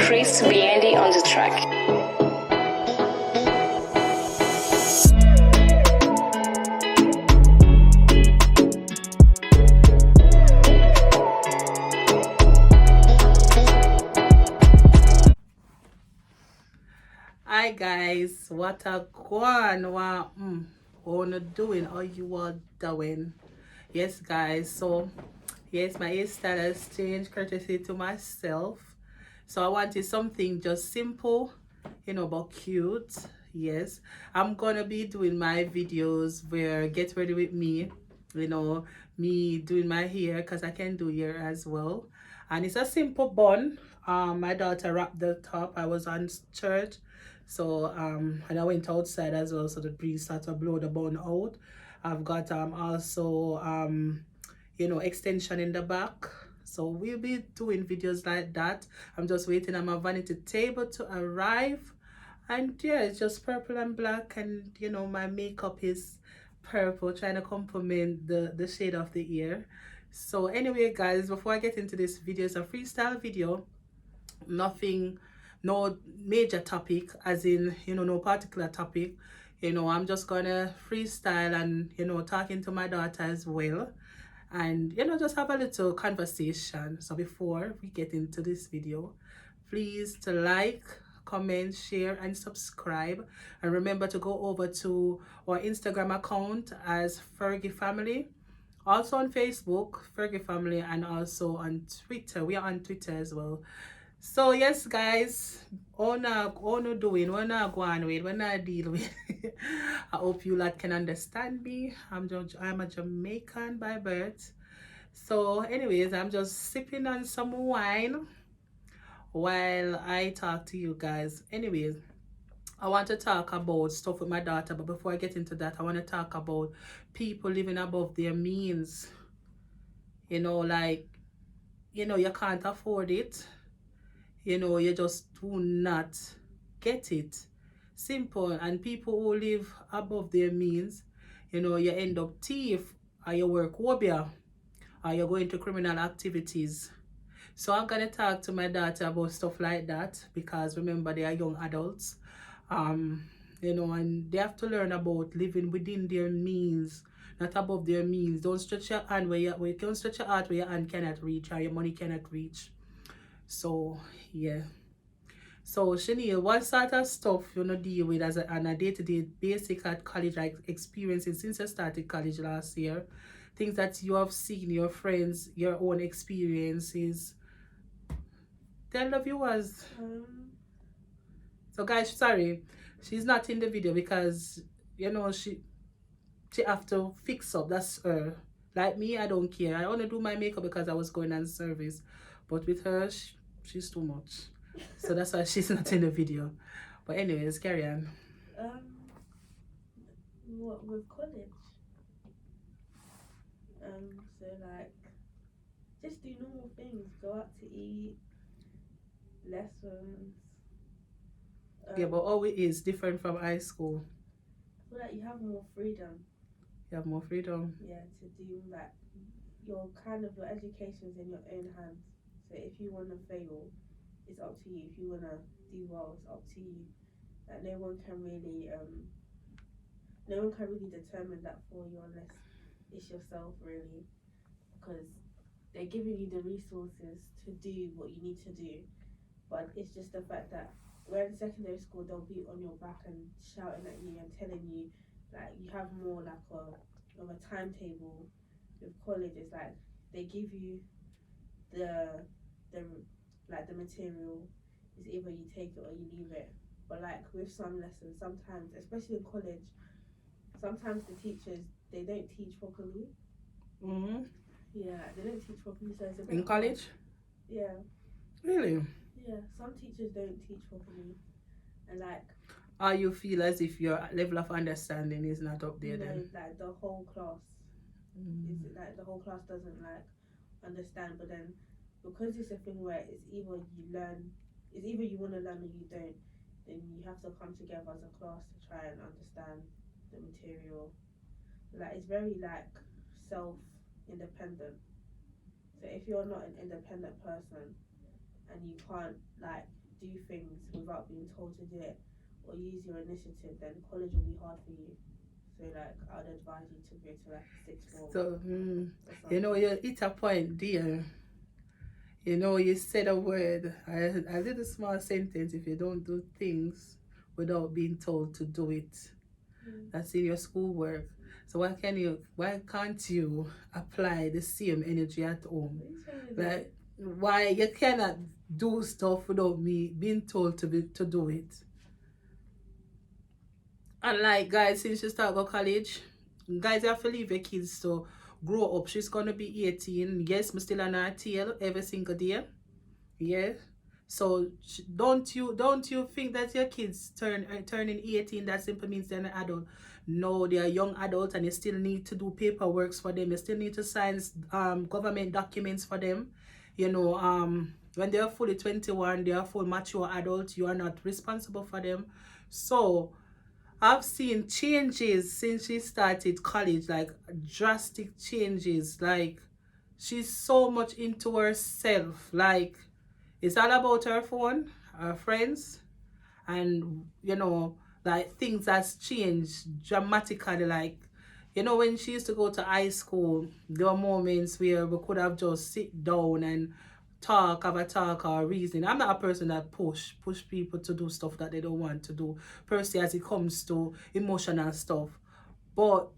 Chris Biandy on the track. Hi guys, what a gone? What doing? How you all doing? Yes guys, so yes, my hairstyle has changed courtesy to myself. So I wanted something just simple, but cute. Yes, I'm gonna be doing my videos where get ready with me, me doing my hair because I can do hair as well. And it's a simple bun. My daughter wrapped the top. I was on church, so and I went outside as well, so the breeze started to blow the bun out. I've got also extension in the back, so we'll be doing videos like that. I'm just waiting on my vanity table to arrive, and yeah, it's just purple and black, and my makeup is purple, trying to complement the shade of the ear. So anyway guys, before I get into this video, it's a freestyle video. Nothing, no major topic, as in no particular topic. I'm just gonna freestyle and talking to my daughter as well, and just have a little conversation. So before we get into this video, please to like, comment, share and subscribe, and remember to go over to our Instagram account as Fergie Family, also on Facebook Fergie Family, and also on Twitter. We are on Twitter as well. So yes guys, all doing, we're not going with, we're not dealing with. I hope you lot can understand me. I'm a Jamaican by birth. So anyways, I'm just sipping on some wine while I talk to you guys. Anyways, I want to talk about stuff with my daughter, but before I get into that, I want to talk about people living above their means. Like, you can't afford it. You just do not get it. Simple. And people who live above their means, you end up thief, or you work wobia, or you're going to criminal activities. So I'm gonna talk to my daughter about stuff like that, because remember, they are young adults. And they have to learn about living within their means, not above their means. Don't stretch your hand where you don't stretch your heart where your hand cannot reach or your money cannot reach. So yeah. So Shania, what sort of stuff you deal with as on a day-to-day basic at college, like experiencing since you started college last year? Things that you have seen, your friends, your own experiences. Tell the viewers. So guys, sorry, she's not in the video because she have to fix up. That's her. Like me, I don't care. I only do my makeup because I was going on service. But with her, she's too much. So that's why she's not in the video. But anyways, carry on. What with college? So like, just do normal things. Go out to eat, lessons. Yeah, but all it is different from high school. I feel like you have more freedom. You have more freedom. Yeah, to do like your education's in your own hands. So if you want to fail, it's up to you. If you want to do well, it's up to you. Like no one can really determine that for you unless it's yourself, really, because they're giving you the resources to do what you need to do. But it's just the fact that where in secondary school they'll be on your back and shouting at you and telling you, like, you have more like of a timetable. With college, it's like they give you the material. It's either you take it or you leave it. But like with some lessons, sometimes, especially in college, sometimes the teachers, they don't teach properly. Yeah, they don't teach properly, so it's a bit in college. Yeah. Really? Yeah, some teachers don't teach properly, and like. You feel as if your level of understanding is not up there then? Like the whole class. Is like the whole class doesn't like understand, but then because it's a thing where it's either you want to learn or you don't, then you have to come together as a class to try and understand the material. Like it's very like self-independent. So if you're not an independent person and you can't like do things without being told to do it or use your initiative, then college will be hard for you. So like I'd advise you to go to like a sixth form So, or you know, something. you hit a point there. You know, you said a word. I did a small sentence. If you don't do things without being told to do it, that's in your schoolwork. So why can't you apply the same energy at home? What are you saying that? Like, why you cannot do stuff without me being told to do it? And like, guys, since you start go college, guys, you have to leave your kids to grow up. She's gonna be 18. Yes, I'm still on her tail every single day. Yeah. So don't you think that your kids turning 18 that simply means they're an adult? No, they are young adults and you still need to do paperwork for them. You still need to sign government documents for them. You know, when they are fully 21, they are full mature adults. You are not responsible for them. So I've seen changes since she started college, like drastic changes. Like she's so much into herself. Like it's all about her phone, her friends, and like things has changed dramatically. Like when she used to go to high school, there were moments where we could have just sit down and have a talk or reason. I'm not a person that push people to do stuff that they don't want to do, per se, as it comes to emotional stuff. But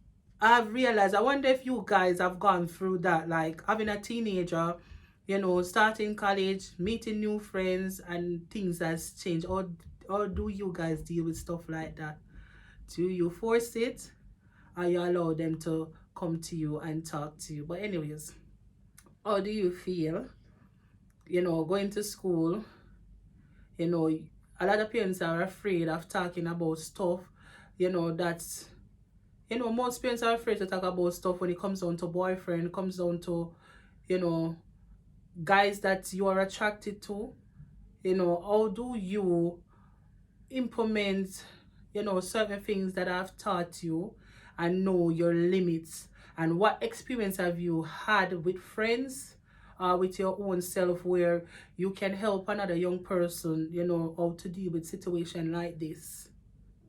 I've realized, I wonder if you guys have gone through that, like having a teenager, starting college, meeting new friends, and things has changed. Or do you guys deal with stuff like that? Do you force it, or you allow them to come to you and talk to you? But anyways, how do you feel, going to school, a lot of parents are afraid of talking about stuff, that's most parents are afraid to talk about stuff when it comes down to boyfriend, comes down to, you know, guys that you are attracted to. How do you implement, certain things that I've taught you and know your limits? And what experience have you had with friends, with your own self, where you can help another young person, how to deal with situation like this?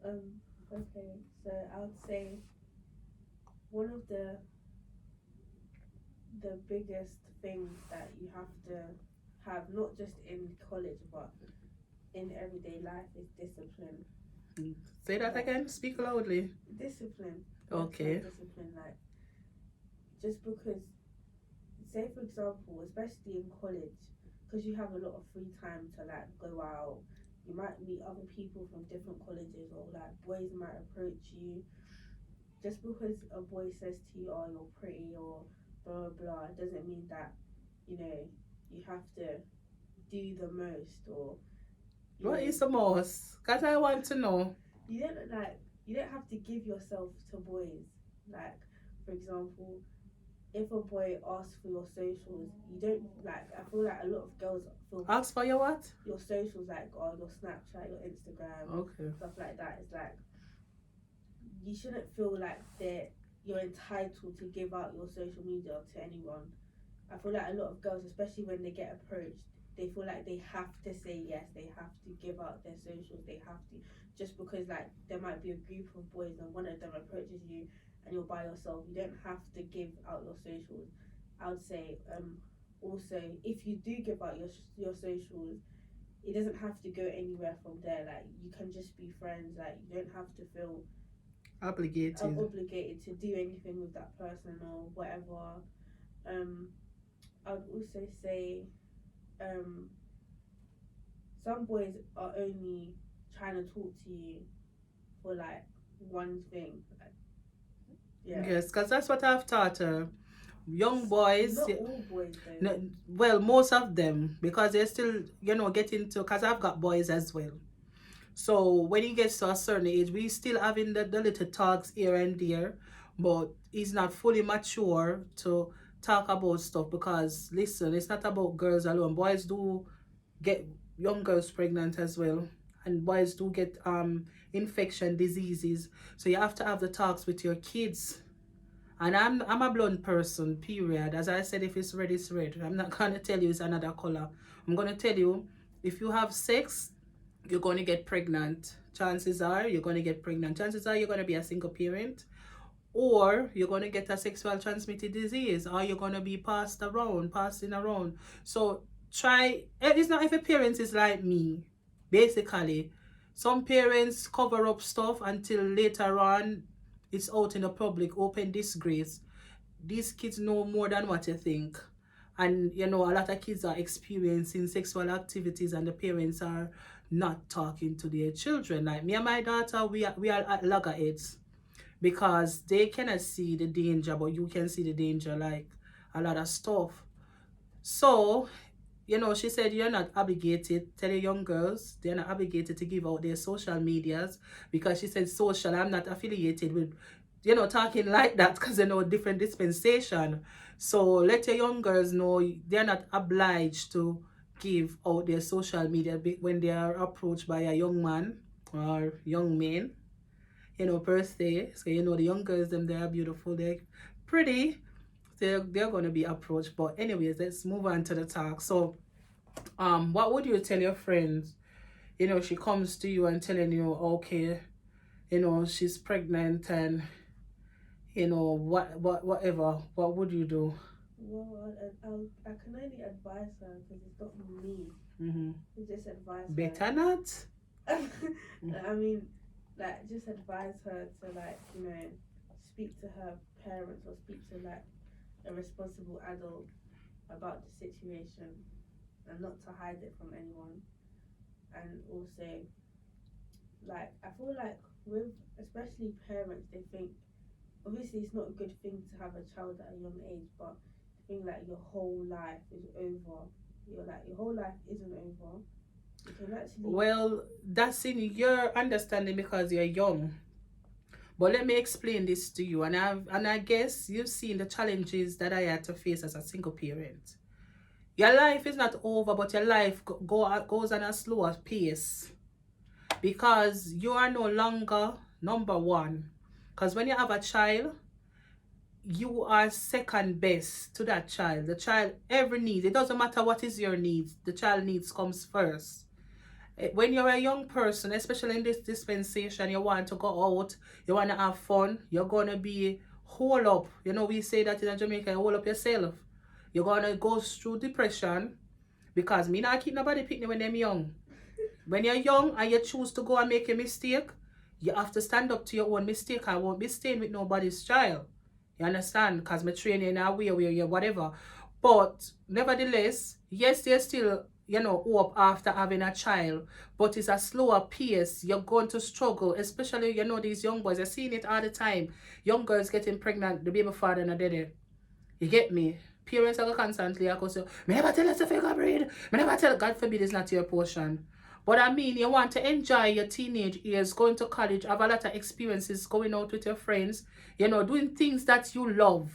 Okay, so I would say one of the biggest things that you have to have, not just in college but in everyday life, is discipline. Say that again. Speak loudly. Discipline. Okay. Discipline, like, just because, say for example, especially in college, because you have a lot of free time to like go out, you might meet other people from different colleges, or like boys might approach you. Just because a boy says to you, "Oh, you're pretty," or blah blah blah, doesn't mean that you have to do the most, or What is the most? Because I want to know. you don't you don't have to give yourself to boys. Like, for example, if a boy asks for your socials, you don't like. I feel like a lot of girls feel Ask for your what? your socials, like, or your Snapchat, your Instagram, Okay. stuff like that. It's like you shouldn't feel like you're entitled to give out your social media to anyone. I feel like a lot of girls, especially when they get approached, they feel like they have to say yes, they have to give out their socials, they have to, just because like there might be a group of boys and one of them approaches you and you're by yourself. You don't have to give out your socials. I would say also, if you do give out your socials, it doesn't have to go anywhere from there. Like, you can just be friends. Like, you don't have to feel obligated to do anything with that person or whatever. I would also say some boys are only trying to talk to you for like one thing. Like, yeah. Yes, because that's what I've taught her. Young boys. Not all boys though. No, well, most of them, because they're still, getting to, because I've got boys as well. So when he gets to a certain age, we still having the little talks here and there, but he's not fully mature to talk about stuff. Because listen, it's not about girls alone. Boys do get young girls pregnant as well, and boys do get infection diseases. So you have to have the talks with your kids. And I'm a blunt person, period. As I said, if it's red, it's red. I'm not gonna tell you it's another color. I'm gonna tell you If you have sex, you're going to get pregnant. Chances are you're going to get pregnant. Chances are you're going to be a single parent, or you're going to get a sexual transmitted disease, or you're going to be passing around. So try, it's not every parent is like me, basically. Some parents cover up stuff until later on it's out in the public, open disgrace. These kids know more than what you think. And you know, a lot of kids are experiencing sexual activities and the parents are not talking to their children. Like me and my daughter, we are at loggerheads because they cannot see the danger, but you can see the danger, like a lot of stuff. So, you know, she said you're not obligated, tell your young girls, they're not obligated to give out their social medias, because she said social, I'm not affiliated with, you know, talking like that, because they know different dispensation. So let your young girls know they're not obliged to give out their social media when they are approached by a young man or young man, you know, per se. So, you know, the young girls, them, they are beautiful, they're pretty, they're going to be approached. But anyways, let's move on to the talk. So, what would you tell your friends? You know, she comes to you and telling you, okay, you know, she's pregnant and, you know, whatever. What would you do? Well, I can only advise her because it's not me. Mm-hmm. Just advise her. Better not? I mean, like, just advise her to, like, you know, speak to her parents or speak to, like, a responsible adult about the situation and not to hide it from anyone. And also, like, I feel like with especially parents, they think obviously it's not a good thing to have a child at a young age, but think like your whole life is over. Your whole life isn't over. You can actually. Well, that's in your understanding because you're young. But let me explain this to you, and I guess you've seen the challenges that I had to face as a single parent. Your life is not over, but your life goes on a slower pace because you are no longer number one. Because when you have a child, you are second best to that child. The child every needs. It doesn't matter what is your needs. The child needs comes first. When you're a young person, especially in this dispensation, you want to go out, you want to have fun, you're going to be hole up. You know, we say that in Jamaica, hole up yourself. You're going to go through depression because me not keep nobody picnic when they're young. When you're young and you choose to go and make a mistake, you have to stand up to your own mistake. I won't be staying with nobody's child. You understand? Because my training in a way where you whatever. But nevertheless, yes, there's still, you know, hope after having a child, but it's a slower pace. You're going to struggle, especially, you know, these young boys. I've seen it all the time. Young girls getting pregnant, the baby father and dead. You get me? Parents are constantly, I go say, me never tell us if you got breed. Me never tell, God forbid it's not your portion. But I mean, you want to enjoy your teenage years, going to college, have a lot of experiences, going out with your friends, you know, doing things that you love.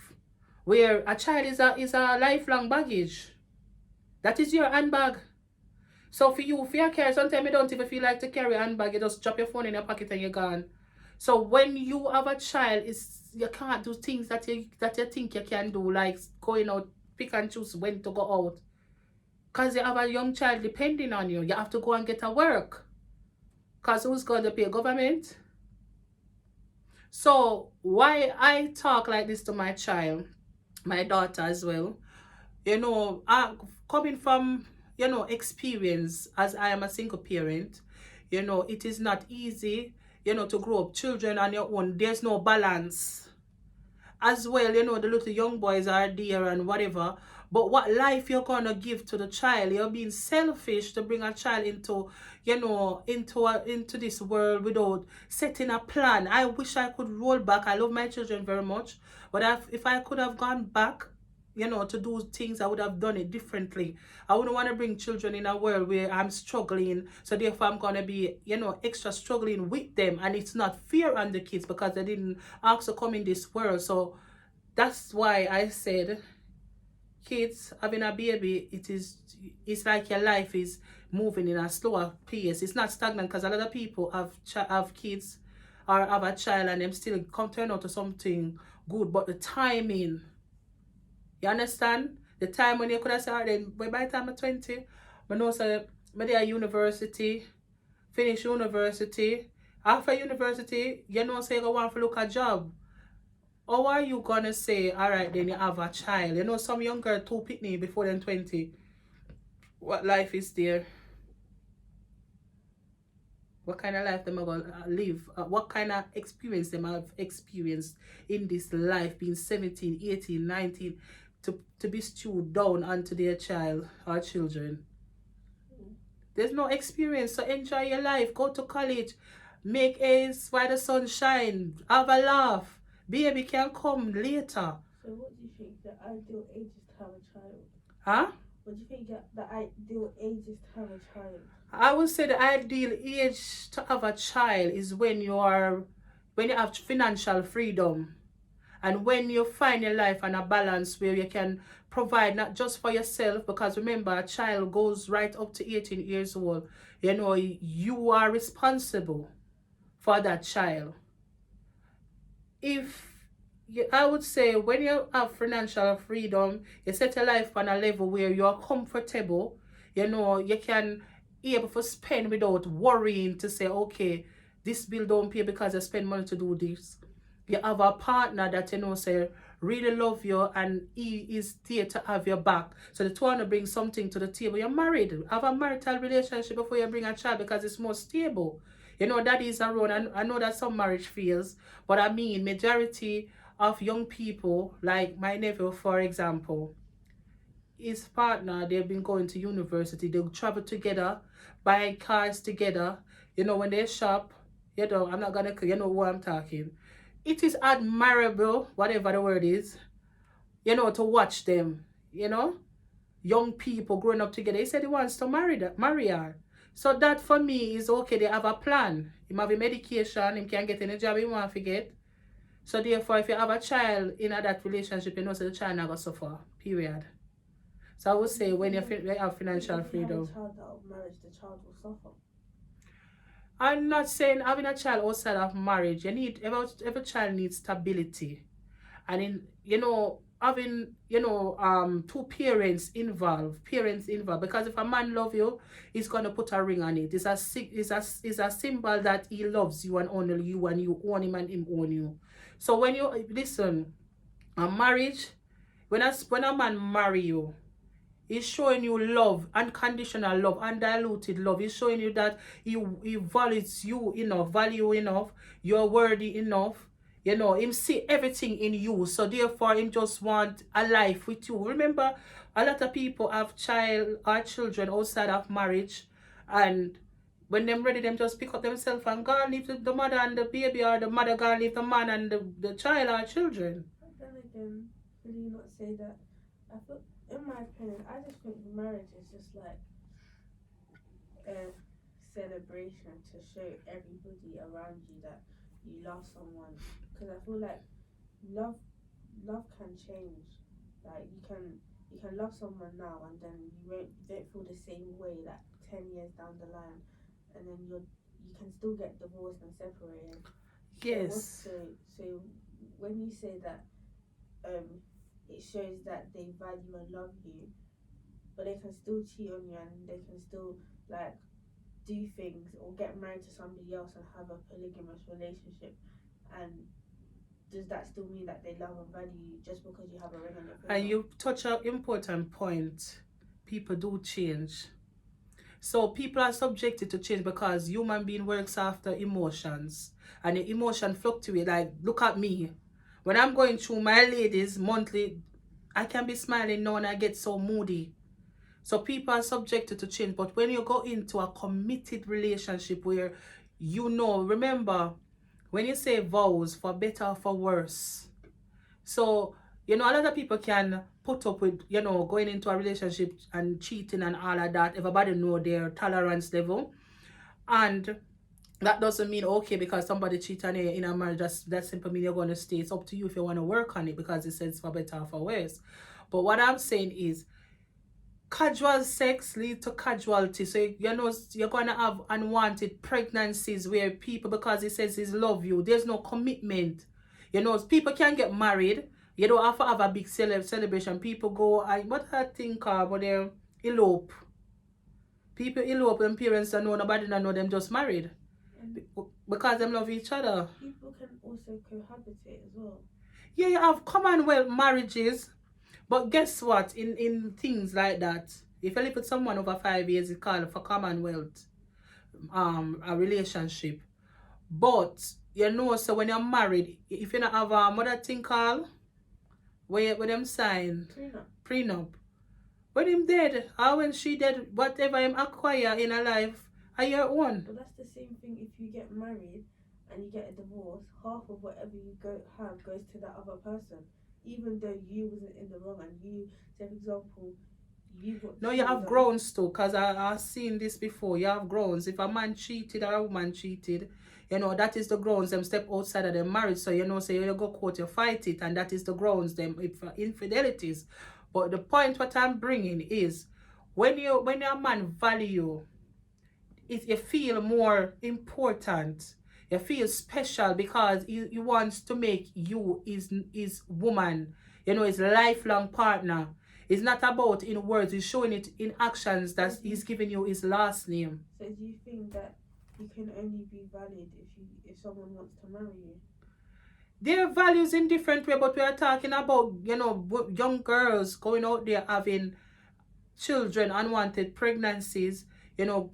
Where a child is a lifelong baggage. That is your handbag. So for you, if you carry, sometimes you don't even feel like to carry a handbag, you just drop your phone in your pocket and you're gone. So when you have a child, you can't do things that you think you can do, like going out, pick and choose when to go out. Because you have a young child depending on you. You have to go and get a work. Because who's going to pay? Government? So why I talk like this to my child, my daughter as well, you know, coming from, you know, experience as I am a single parent, you know, it is not easy, you know, to grow up children on your own. There's no balance. As well, you know, the little young boys are there and whatever. But what life you're gonna give to the child? You're being selfish to bring a child into, you know, into this world without setting a plan. I wish I could roll back. I love my children very much, but if I could have gone back, you know, to do things, I would have done it differently. I wouldn't want to bring children in a world where I'm struggling. So therefore I'm gonna be, you know, extra struggling with them, and it's not fair on the kids because they didn't ask to come in this world. So that's why I said, kids having a baby, it's like your life is moving in a slower pace. It's not stagnant because a lot of people have kids or have a child and them still come turn out to something good, but the timing, you understand? The time when you could have said, then by the time I'm 20, I know so maybe a university, finish university. After university, you know, say you want to look a job. How are you gonna say, all right, then you have a child? You know, some young girl too pitney before them 20. What life is there? What kind of life them are gonna live? What kind of experience them have experienced in this life, being 17, 18, 19, to be stewed down onto their child or children? There's no experience, so enjoy your life. Go to college, make A's while the sun shine, have a laugh. Baby can come later. So what do you think the ideal age is to have a child? Huh? What do you think the ideal age is to have a child? I would say the ideal age to have a child is when you have financial freedom, and when you find your life and a balance where you can provide not just for yourself, because remember, a child goes right up to 18 years old. You know, you are responsible for that child. I would say when you have financial freedom, you set your life on a level where you're comfortable, you know, you can able to spend without worrying to say, okay, this bill don't pay because I spend money to do this. You have a partner that, you know, say really love you and he is there to have your back. So the two want to bring something to the table. You're married. Have a marital relationship before you bring a child because it's more stable. You know, that is around. I know that some marriage fails, but I mean, majority of young people, like my nephew, for example, his partner, they've been going to university, they travel together, buy cars together. You know, when they shop, you know, I'm not gonna, you know what I'm talking. It is admirable, whatever the word is, you know, to watch them, you know, young people growing up together. He said he wants to marry her. So that for me is okay, they have a plan. He have a medication, he can get any job he want to get. So therefore, if you have a child in that relationship, you know, so the child not gonna suffer. Period. So I would say when you have financial freedom. If you have a child out of marriage, the child will suffer. I'm not saying having a child outside of marriage. You need every child needs stability, and in you know having two parents involved, because if a man love you, he's gonna put a ring on it. It's a symbol that he loves you and only you, and you own him and him own you. So when you listen, a marriage, when a man marry you, he's showing you love, unconditional love, undiluted love. He's showing you that he values you enough, value enough, you're worthy enough. You know, him see everything in you. So therefore, him just want a life with you. Remember, a lot of people have children outside of marriage, and when them ready, them just pick up themselves and go and leave the mother and the baby, or the mother go and leave the man and the child or children. But then again, will you not say that? I feel, in my opinion, I just think marriage is just like a celebration to show everybody around you that you love someone. Because I feel like love can change. Like you can love someone now and then you don't feel the same way like 10 years down the line, and then you can still get divorced and separated. Yes. So when you say that it shows that they value and love you, but they can still cheat on you and they can still like do things or get married to somebody else and have a polygamous relationship, and does that still mean that they love and value you just because you have a ring on your finger? And you touch an important point. People do change. So people are subjected to change because human being works after emotions, and the emotion fluctuate. Like look at me, when I'm going through my ladies monthly, I can be smiling now and I get so moody. So people are subjected to change. But when you go into a committed relationship where remember, when you say vows, for better or for worse. So, a lot of people can put up with, going into a relationship and cheating and all of that. Everybody know their tolerance level. And that doesn't mean, okay, because somebody cheated on you in a marriage, that simply means you're going to stay. It's up to you if you want to work on it, because it says for better or for worse. But what I'm saying is, casual sex leads to casualty. So, you're going to have unwanted pregnancies where people, because it says he love you, there's no commitment. People can get married. You don't have to have a big celebration. People go, what I think, but they elope. People elope and parents don't know, nobody don't know them just married. Because them love each other. People can also cohabitate as well. Yeah, you have commonwealth marriages, but guess what? In things like that, if you live with someone over 5 years, it's called for commonwealth a relationship. But you know, so when you're married, if you don't have a mother thing called where them sign prenup. When him dead, or when she dead, whatever him acquire in a life, are your own. But that's the same thing if you get married and you get a divorce, half of whatever you have goes to that other person. Even though you wasn't in the wrong and you, say for example, you got No, you have grounds too, because I've seen this before. You have grounds. If a man cheated or a woman cheated, you know, that is the grounds them step outside of their marriage. So, you know, say you go court, you fight it, and that is the grounds them if infidelities. But the point what I'm bringing is when your man value it, you feel more important. You feel special because he wants to make you his woman, you know, his lifelong partner. It's not about in words, he's showing it in actions that he's giving you his last name. So do you think that you can only be valid if someone wants to marry you? Their values in different way, but we are talking about, you know, young girls going out there having children, unwanted pregnancies, you know,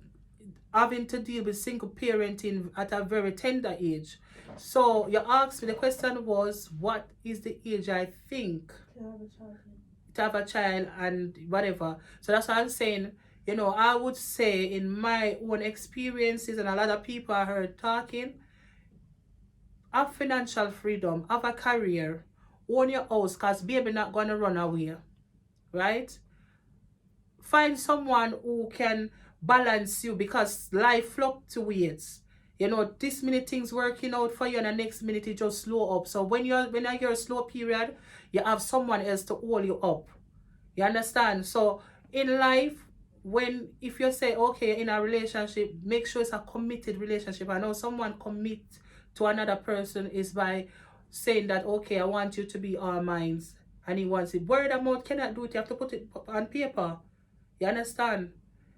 having to deal with single parenting at a very tender age. So you asked me, the question was, what is the age I think To have a child. to have a child and whatever. So that's what I'm saying. You know, I would say in my own experiences and a lot of people I heard talking, have financial freedom, have a career, own your house, because baby not gonna run away, right? Find someone who can balance you because life fluctuates. You know, this minute things working out for you and the next minute it just slow up. So when you're a slow period, you have someone else to hold you up. You understand? So in life, if you say okay in a relationship, make sure it's a committed relationship. I know someone commit to another person is by saying that okay, I want you to be all mine, and he wants it. Word of mouth cannot do it. You have to put it on paper. You understand?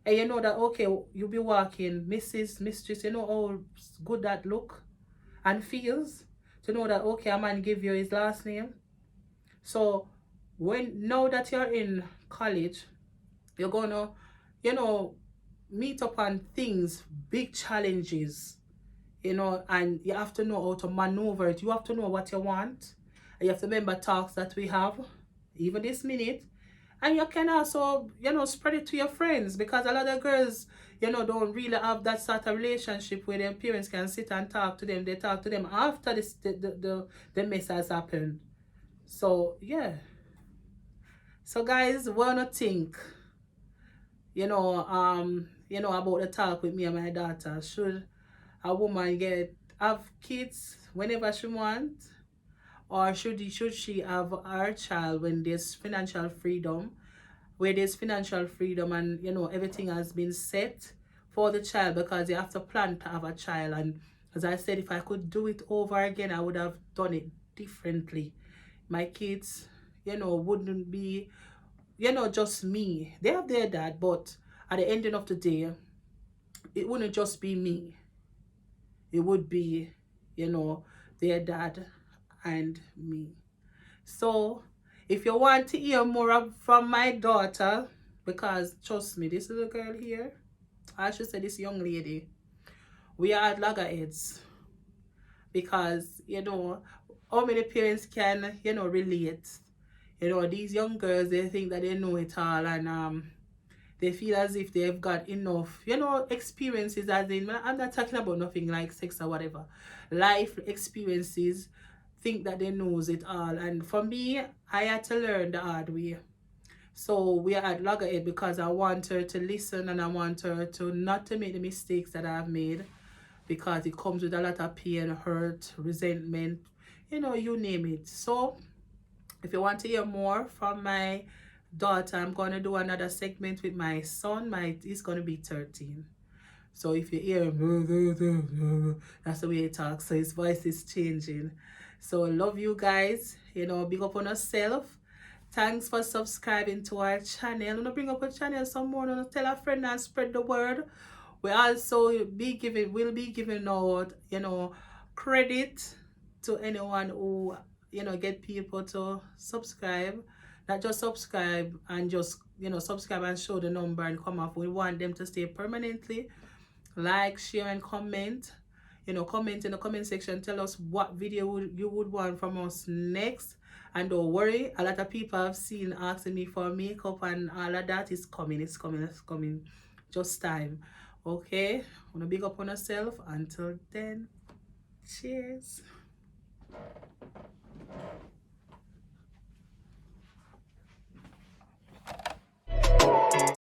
And you know that okay, you be walking, Mistress, you know how good that look and feels to know that okay, a man give you his last name. So now that you're in college, you're gonna, you know, meet upon things, big challenges, you know, and you have to know how to maneuver it. You have to know what you want. And you have to remember talks that we have, even this minute. And you can also, you know, spread it to your friends because a lot of girls, you know, don't really have that sort of relationship where their parents can sit and talk to them. They talk to them after the mess has happened. So, yeah. So, guys, wanna think, you know, about the talk with me and my daughter. Should a woman have kids whenever she wants? Or should she have her child when there's financial freedom? Where there's financial freedom and, you know, everything has been set for the child because you have to plan to have a child. And as I said, if I could do it over again, I would have done it differently. My kids, you know, wouldn't be, you know, just me. They have their dad, but at the ending of the day, it wouldn't just be me. It would be, you know, their dad and me. So if you want to hear more from my daughter, because trust me, this little girl here, I should say this young lady, we are at loggerheads because, you know, how many parents can, you know, relate. You know, these young girls, they think that they know it all and they feel as if they've got enough, you know, experiences. As in, I'm not talking about nothing like sex or whatever. Life experiences, think that they knows it all. And for me, I had to learn the hard way. So we are at loggerhead because I want her to listen and I want her to not to make the mistakes that I've made because it comes with a lot of pain, hurt, resentment, you know, you name it. So if you want to hear more from my daughter, I'm going to do another segment with my son. He's going to be 13. So if you hear him, that's the way he talks. So his voice is changing. So love you guys. You know, big up on yourself. Thanks for subscribing to our channel. I'm gonna bring up a channel some more. I'm gonna tell a friend and spread the word. We'll be giving out, credit to anyone who, get people to subscribe. Not just subscribe and just, subscribe and show the number and come off. We want them to stay permanently. Like, share, and comment. Comment in the comment section. Tell us what video you would want from us next. And don't worry, a lot of people have seen asking me for makeup and all of that. It's coming. Just time. Okay? Wanna big up on yourself. Until then, cheers.